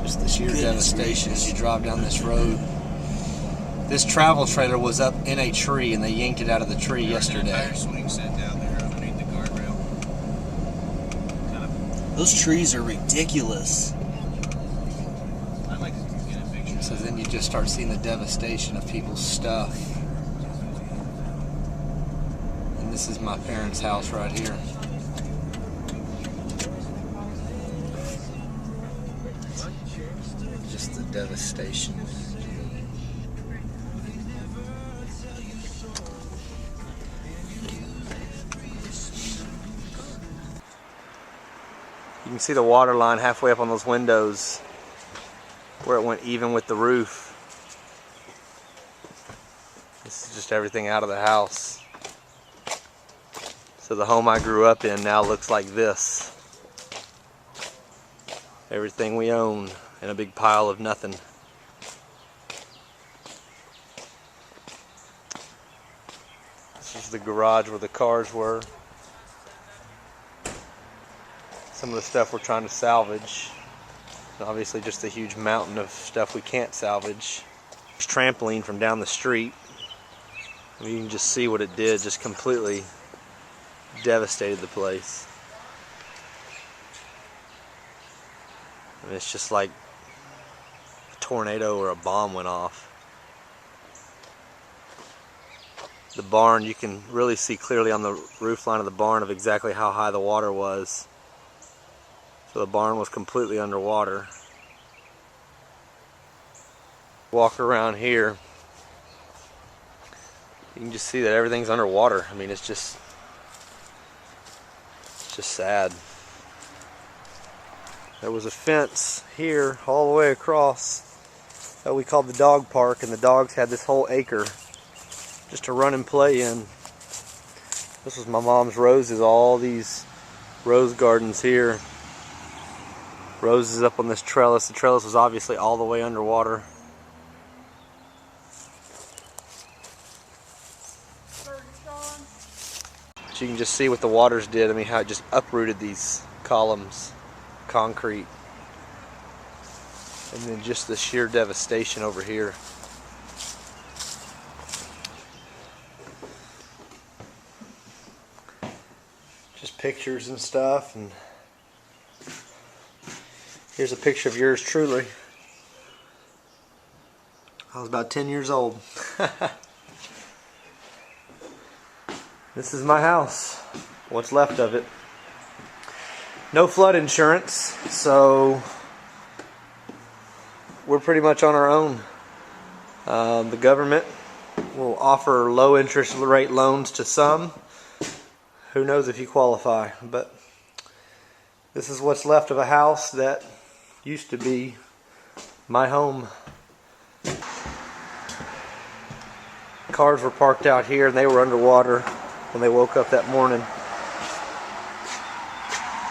Just the sheer devastation as you drive down this road. This travel trailer was up in a tree and they yanked it out of the tree yesterday. Those trees are ridiculous. So then you just start seeing the devastation of people's stuff. And this is my parents' house right here. Just the devastation. You can see the water line halfway up on those windows where it went even with the roof. This is just everything out of the house. So the home I grew up in now looks like this. Everything we own in a big pile of nothing. This is the garage where the cars were. Some of the stuff we're trying to salvage. And obviously just a huge mountain of stuff we can't salvage. There's trampoline from down the street. I mean, you can just see what it did, just completely devastated the place. I mean, it's just like a tornado or a bomb went off. The barn, you can really see clearly on the roof line of the barn of exactly how high the water was. So the barn was completely underwater. Walk around here, you can just see that everything's underwater. I mean, it's just sad. There was a fence here all the way across that we called the dog park, and the dogs had this whole acre just to run and play in. This was my mom's roses, all these rose gardens here. Roses up on this trellis. The trellis was obviously all the way underwater. So you can just see what the waters did. I mean, how it just uprooted these columns, concrete. And then just the sheer devastation over here. Just pictures and stuff. And here's a picture of yours truly. I was about 10 years old. This is my house, what's left of it. No flood insurance, so we're pretty much on our own. The government will offer low interest rate loans to some. Who knows if you qualify, but this is what's left of a house that used to be my home. Cars were parked out here and they were underwater when they woke up that morning.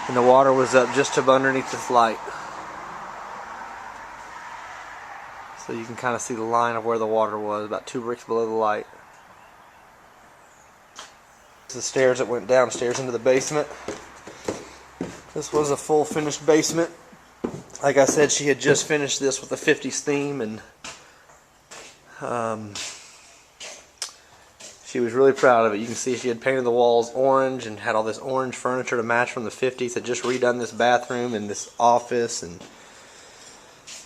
And the water was up just up underneath this light. So you can kind of see the line of where the water was, about 2 bricks below the light. This is the stairs that went downstairs into the basement. This was a full finished basement. Like I said, she had just finished this with the 50s theme, and she was really proud of it. You can see she had painted the walls orange and had all this orange furniture to match from the 50s. Had just redone this bathroom and this office and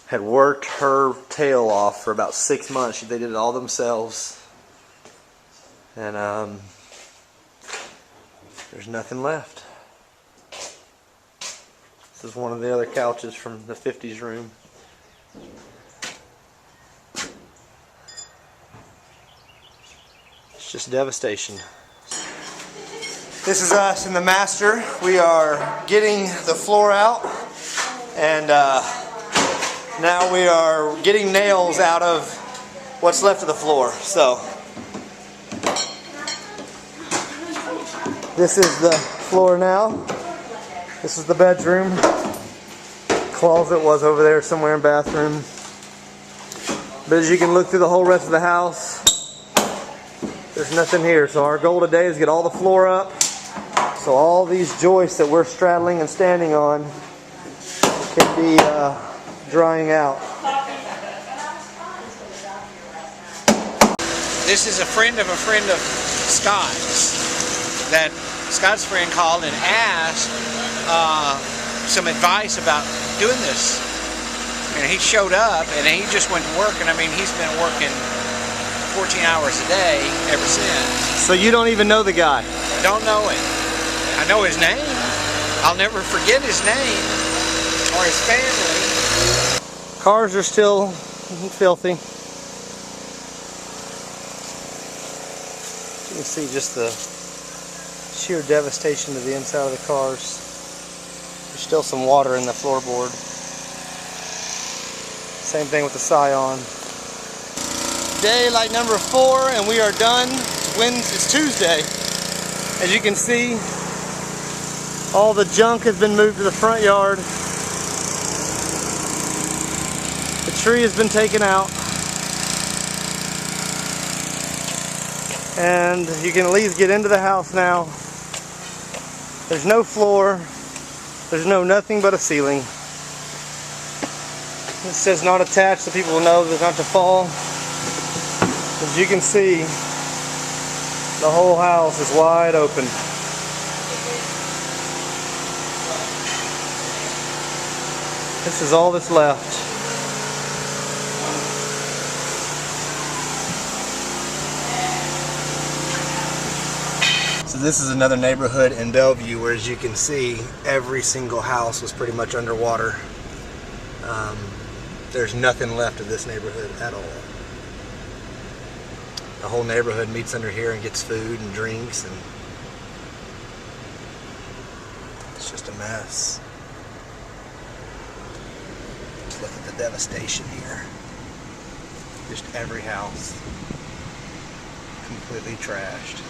had worked her tail off for about 6 months. They did it all themselves. And there's nothing left. This is one of the other couches from the 50s room. It's just devastation. This is us in the master. We are getting the floor out, and now we are getting nails out of what's left of the floor. So this is the floor now. This is the bedroom. Closet was over there somewhere in bathroom. But as you can look through the whole rest of the house, there's nothing here. So our goal today is to get all the floor up, so all these joists that we're straddling and standing on can be drying out. This is a friend of Scott's. That Scott's friend called and asked some advice about doing this. And he showed up and he just went to work, and I mean, he's been working 14 hours a day ever since. So you don't even know the guy? I don't know him. I know his name. I'll never forget his name or his family. Cars are still filthy. You can see just the sheer devastation to the inside of the cars. There's still some water in the floorboard. Same thing with the Scion. Daylight number 4, and we are done. It's Tuesday. As you can see, all the junk has been moved to the front yard. The tree has been taken out. And you can at least get into the house now. There's no floor. There's nothing but a ceiling. It says not attached so people will know that not to fall. As you can see, the whole house is wide open. This is all that's left. So this is another neighborhood in Bellevue where, as you can see, every single house was pretty much underwater. There's nothing left of this neighborhood at all. The whole neighborhood meets under here and gets food and drinks, and it's just a mess. Just look at the devastation here. Just every house completely trashed.